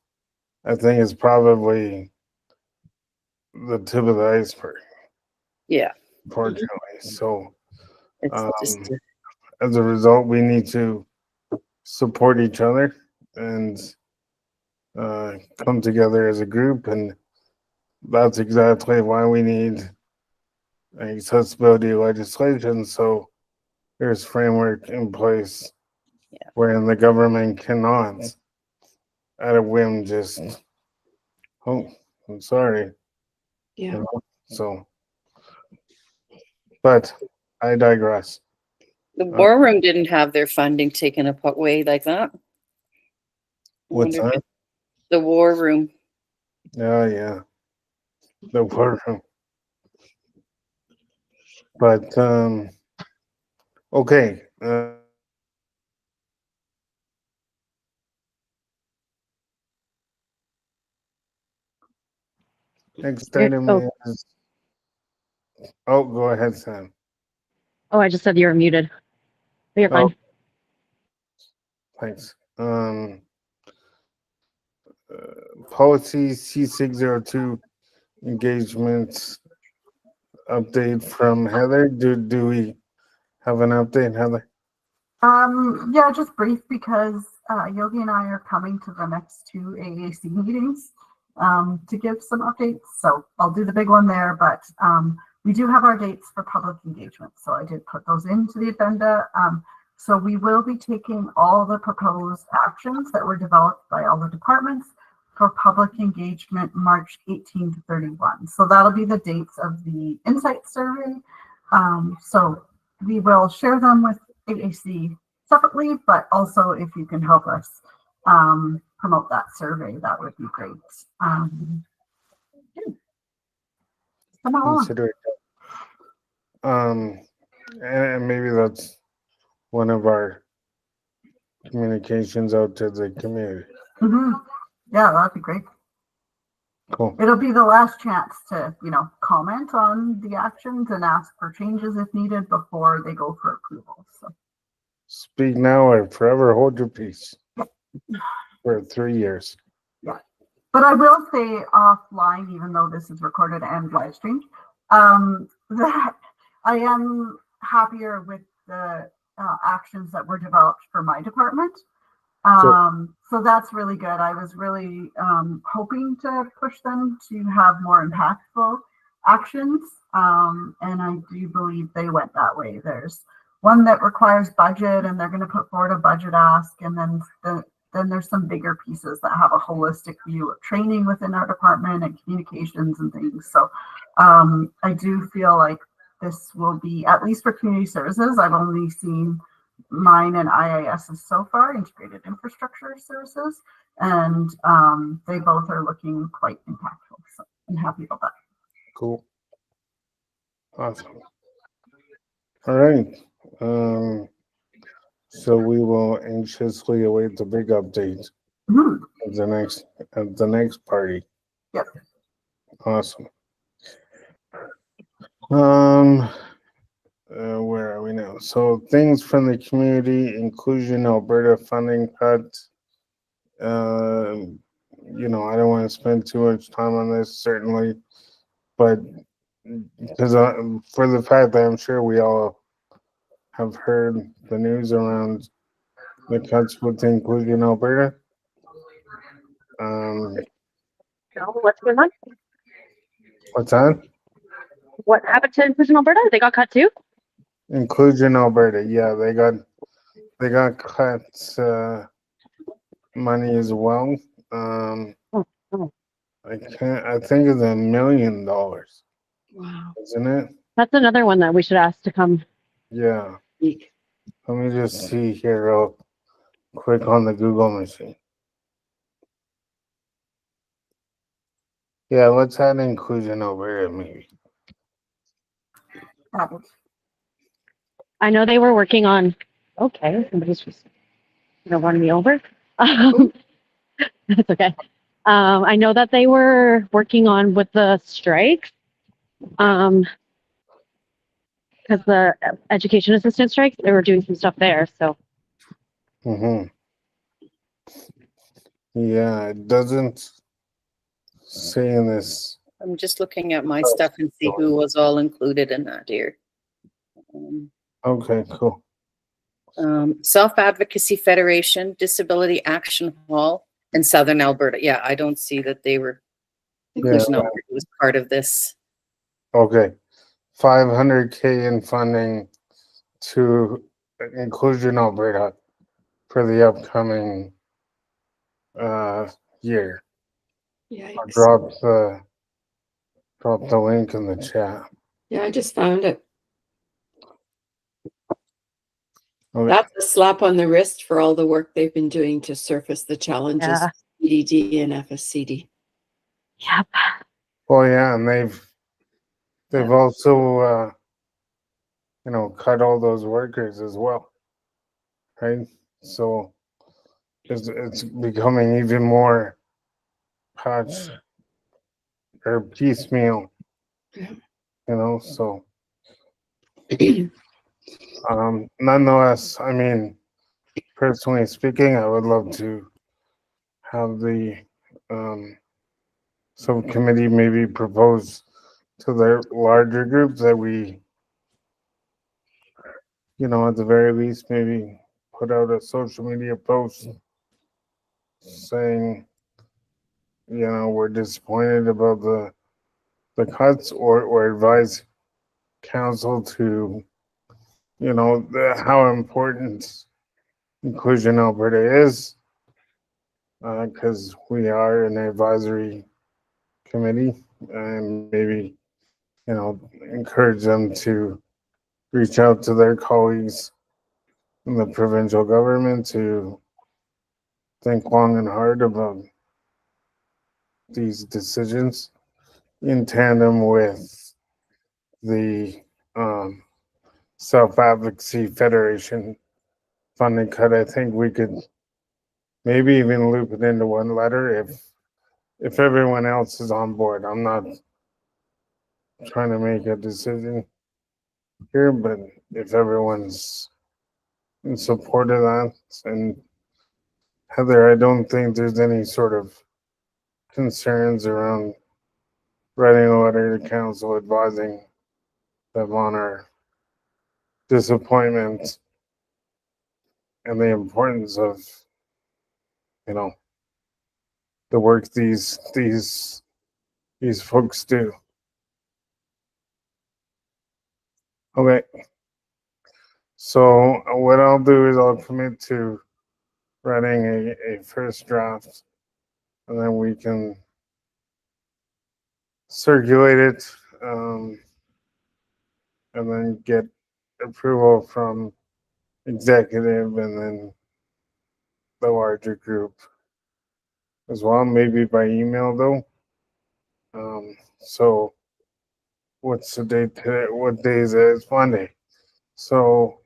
I think it's probably the tip of the iceberg. Yeah. Fortunately. So It's as a result, we need to support each other and come together as a group, and that's exactly why we need accessibility legislation. So there's framework in place wherein the government cannot, at a whim, just I'm sorry. Yeah. So, but I digress. The War Room didn't have their funding taken away like that. What's that? The War Room. Oh yeah, the War Room. But okay. Next item is. Oh, go ahead, Sam. Oh, I just said you were muted. But you're fine. Thanks. Policy C602 engagements update from Heather. Do we have an update, Heather? Yeah, just brief, because Yogi and I are coming to the next 2 AAC meetings to give some updates. So I'll do the big one there, but we do have our dates for public engagement. So I did put those into the agenda. So we will be taking all the proposed actions that were developed by all the departments, for public engagement March 18 to 31. So that'll be the dates of the insight survey. So we will share them with AAC separately, but also if you can help us promote that survey, that would be great. Come on. Consider it. And maybe that's one of our communications out to the community. Yeah, that'd be great. Cool. It'll be the last chance to, comment on the actions and ask for changes if needed before they go for approval. So Speak now or forever hold your peace for 3 years. yeah, but I will say offline, even though this is recorded and live streamed, that I am happier with the actions that were developed for my department. So that's really good. I was really hoping to push them to have more impactful actions, and I do believe they went that way. There's one that requires budget, and they're going to put forward a budget ask, and then there's some bigger pieces that have a holistic view of training within our department and communications and things. So I do feel like this will be, at least for community services, I've only seen mine and IIS's so far, integrated infrastructure services, and they both are looking quite impactful. So I'm happy about that. Cool. Awesome. All right. So we will anxiously await the big update at the next party. Yep. Awesome. Where are we now? So things from the community, Inclusion Alberta funding cut. I don't want to spend too much time on this, certainly, but because for the fact that I'm sure we all have heard the news around the cuts with Inclusion Alberta. What's going on? What's that? What happened to Inclusion Alberta? They got cut too? Inclusion Alberta, yeah, they got cut money as well. I think it's $1 million. Wow. Isn't it? That's another one that we should ask to come. Yeah. Eek. Let me just see here real quick on the Google machine. Yeah, let's add Inclusion Alberta maybe. I know they were working on. Okay, somebody's just running me over. That's okay. I know that they were working on with the strikes, because the education assistant strikes, they were doing some stuff there. So. Yeah, it doesn't say in this. I'm just looking at my stuff and see who was all included in that here. Okay, cool. Self-Advocacy Federation, Disability Action Hall, and Southern Alberta. Yeah, I don't see that they were, Inclusion Alberta was part of this. Okay, $500K in funding to Inclusion Alberta for the upcoming year. Yeah. I'll drop the link in the chat. Yeah, I just found it. Okay. That's a slap on the wrist for all the work they've been doing to surface the challenges of EDD and FSCD. Yep. Well, yeah, and they've also cut all those workers as well, right? So it's becoming even more patch or piecemeal, so nonetheless, I mean, personally speaking, I would love to have the subcommittee maybe propose to the larger group that we, at the very least, maybe put out a social media post saying, we're disappointed about the cuts, or advise council to, how important Inclusion Alberta is, because we are an advisory committee, and maybe, encourage them to reach out to their colleagues in the provincial government to think long and hard about these decisions in tandem with the Self Advocacy Federation funding cut. I think we could maybe even loop it into one letter if everyone else is on board. I'm not trying to make a decision here, but if everyone's in support of that, and Heather, I don't think there's any sort of concerns around writing a letter to council advising them on our disappointment and the importance of, you know, the work these folks do. Okay. So what I'll do is I'll commit to writing a first draft, and then we can circulate it, and then get approval from executive and then the larger group as well, maybe by email though. So what's the date today? What day is it? It's Monday. So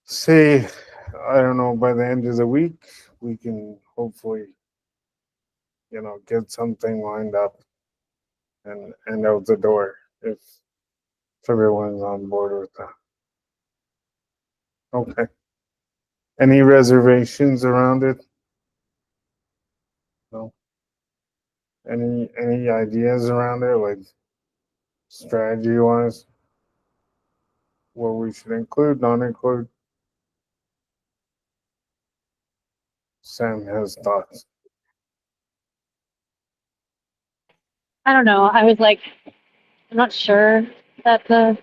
say, I don't know, by the end of the week, we can hopefully, get something lined up and out the door if everyone's on board with that. Okay. Any reservations around it? No. Any ideas around it, like strategy wise? What we should include, not include? Sam has thoughts. I don't know. I was like, I'm not sure that the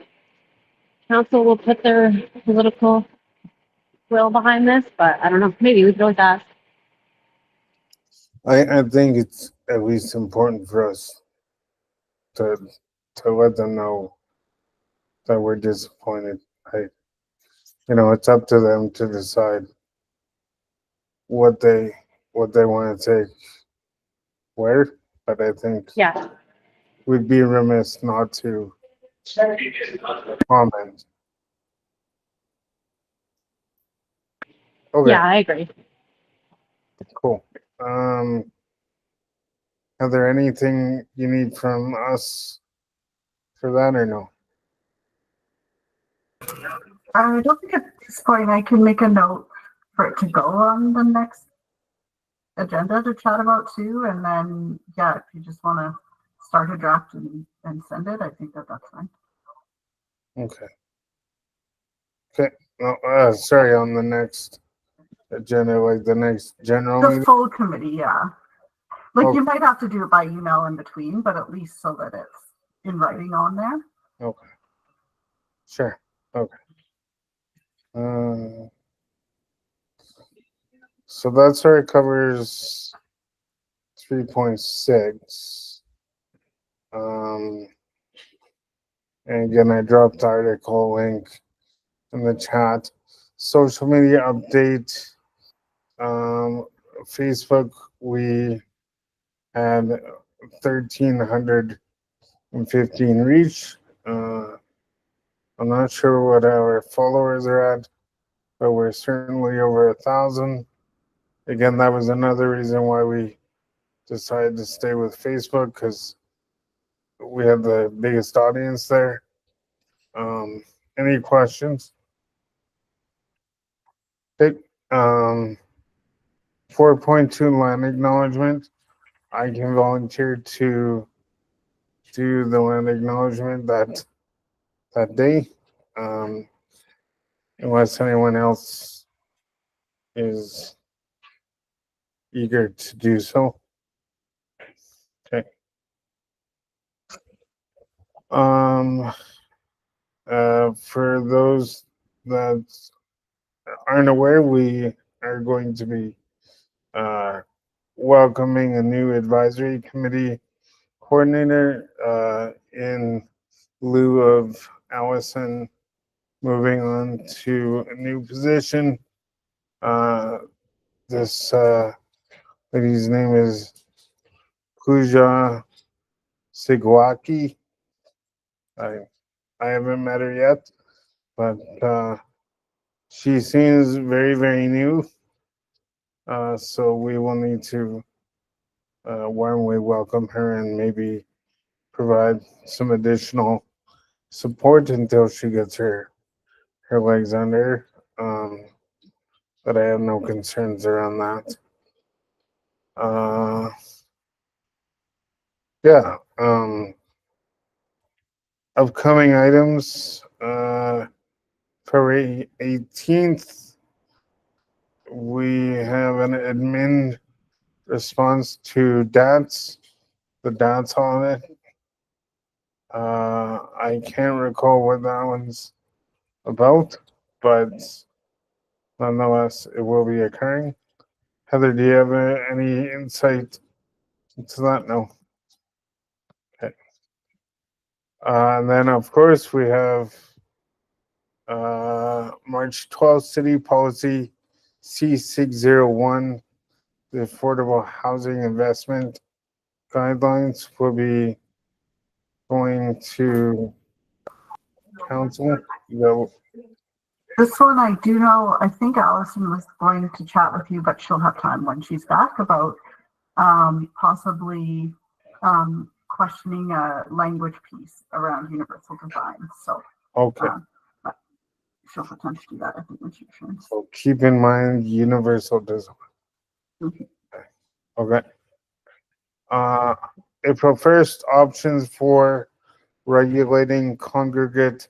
council will put their political will behind this, but I don't know. Maybe we could always ask. I think it's at least important for us to let them know that we're disappointed. It's up to them to decide what they want to take where, but I think Yeah. we'd be remiss not to comment. Okay, Yeah, I agree. cool. Are there anything you need from us for that or no? I don't think at this point I can make a note for it to go on the next agenda to chat about too. And then, yeah, if you just want to start a draft and send it, I think that's fine. Okay. Okay. No, sorry, on the next agenda, like the next general The meeting. full committee, yeah. Like Okay. you might have to do it by email in between, but at least so that it's in writing on there. Okay. Sure. Okay. So that sort of covers 3.6. And again, I dropped the article link in the chat. Social media update. Facebook, we had 1,315 reach. I'm not sure what our followers are at, but we're certainly over 1,000. Again, that was another reason why we decided to stay with Facebook, because we have the biggest audience there. Any questions? Okay. 4.2 land acknowledgement. I can volunteer to do the land acknowledgement that day, unless anyone else is eager to do so. Okay. For those that aren't aware, we are going to be welcoming a new advisory committee coordinator in lieu of Allison moving on to a new position. This lady's name is Pooja Sigwaki. I haven't met her yet, but she seems very, very new. So we will need to warmly welcome her and maybe provide some additional support until she gets her legs under. But I have no concerns around that. Yeah. Upcoming items. February 18th, we have an admin response to DATS, the DATS audit. I can't recall what that one's about, but nonetheless, it will be occurring. Heather, do you have any insight into that? No. Okay. And then, of course, we have March 12th, City Policy C601, the Affordable Housing Investment Guidelines will be going to council. This one I do know, I think Allison was going to chat with you, but she'll have time when she's back about possibly questioning a language piece around universal design. So Okay. But she'll have time to do that, I think, when she returns. So keep in mind universal design. Mhm. Okay. April 1st, options for regulating congregate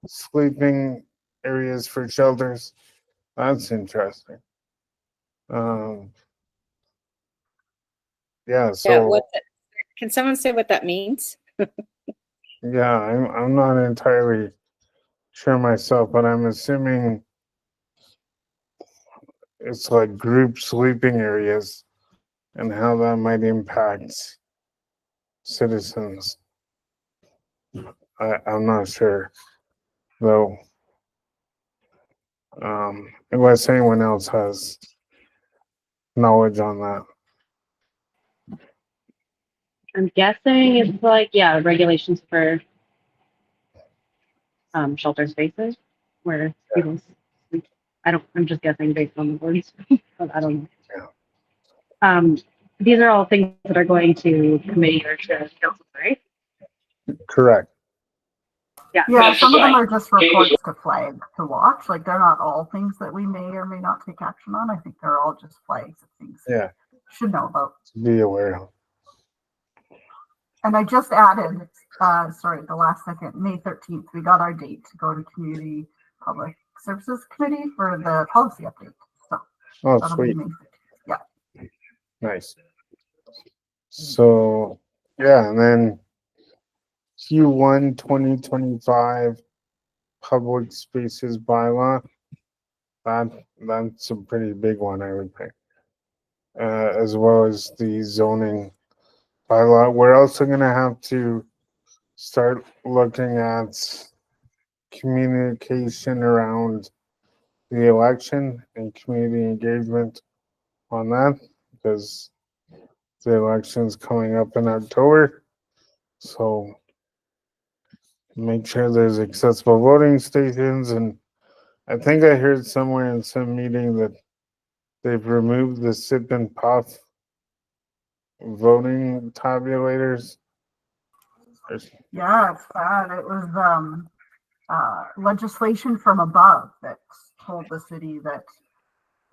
sleeping areas for shelters. That's interesting. Yeah, so Can someone say what that means? yeah, I'm not entirely sure myself, but I'm assuming it's like group sleeping areas and how that might impact citizens. I'm not sure though. Unless anyone else has knowledge on that. I'm guessing it's like, yeah, regulations for shelter spaces where people sleep. I'm just guessing based on the words, but I don't know. Yeah. These are all things that are going to committee or to council, right? Correct. Yeah, some of them are just reports to flag to watch. Like they're not all things that we may or may not take action on. I think they're all just flags of things Yeah. should know about. To be aware of. And I just added, the last second, May 13th, we got our date to go to Community Public Services Committee for the policy update. So Oh, that'll be sweet. May 13th. Yeah. Nice. So, yeah, and then Q1 2025 public spaces bylaw. That's a pretty big one, I would think. As well as the zoning bylaw. We're also going to have to start looking at communication around the election and community engagement on that because the election's coming up in October. So make sure there's accessible voting stations. And I think I heard somewhere in some meeting that they've removed the sip and puff voting tabulators. Yeah, it's bad. It was legislation from above that told the city that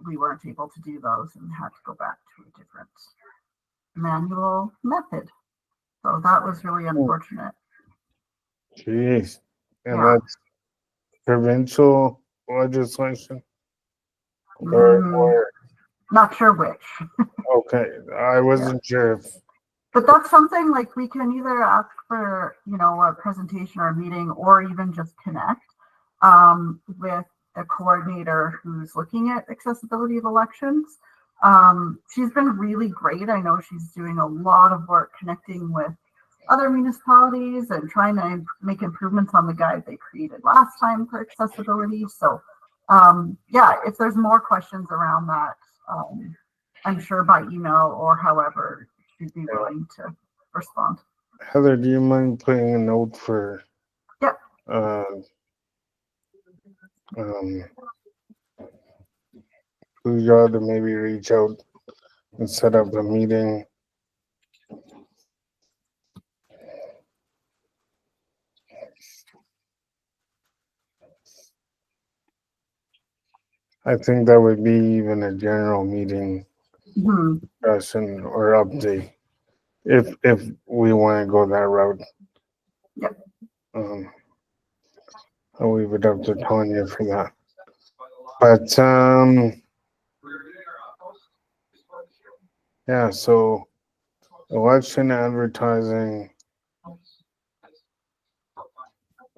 we weren't able to do those and had to go back to a different manual method. So that was really unfortunate. Jeez. And Yeah. that's provincial legislation? Or Not sure which. okay, I wasn't sure if. But that's something like we can either ask for, a presentation or a meeting, or even just connect with the coordinator who's looking at accessibility of elections, She's been really great. I know she's doing a lot of work connecting with other municipalities and trying to make improvements on the guide they created last time for accessibility. So yeah, if there's more questions around that, I'm sure by email or however, she'd be willing to respond. Heather, do you mind putting a note for Yep. who you ought to maybe reach out and set up a meeting? I think that would be even a general meeting discussion or update if we want to go that route. Yep. I'll leave it up to Tanya for that. But yeah, so election advertising.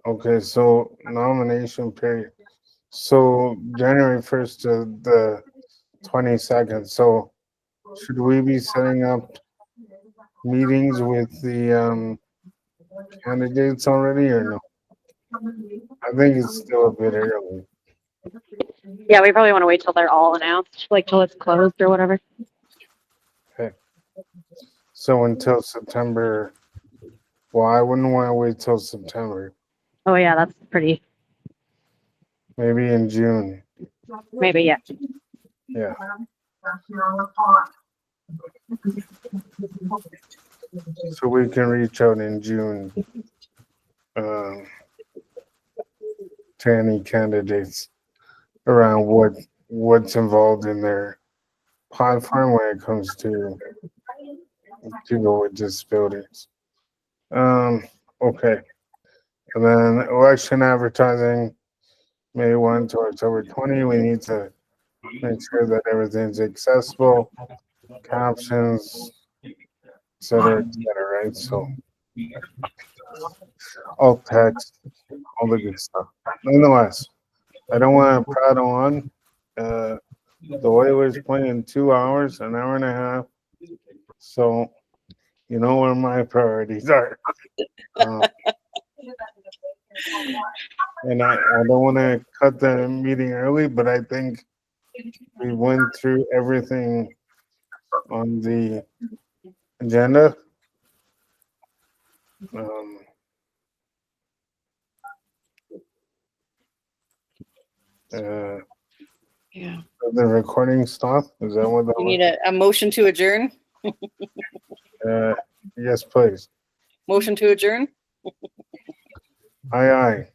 Okay, so nomination period. So January 1st to the 22nd. So should we be setting up meetings with the candidates already or no? I think it's still a bit early. Yeah, we probably want to wait till they're all announced, like till it's closed or whatever. Okay. So until September. Well, I wouldn't want to wait till September. Oh yeah, that's pretty. Maybe in June. Maybe yeah. Yeah. So we can reach out in June to any candidates around what's involved in their platform when it comes to people with disabilities. Okay. And then election advertising, May 1 to October 20. We need to make sure that everything's accessible, captions, et cetera, right? So all text, all the good stuff. Nonetheless, I don't want to prattle on. The Oilers play in 2 hours, an hour and a half. So you know where my priorities are. And I don't want to cut the meeting early, but I think we went through everything on the agenda. Yeah. The recording stop. Is that what that You was? need a motion to adjourn? Yes, please. Motion to adjourn? Aye, aye.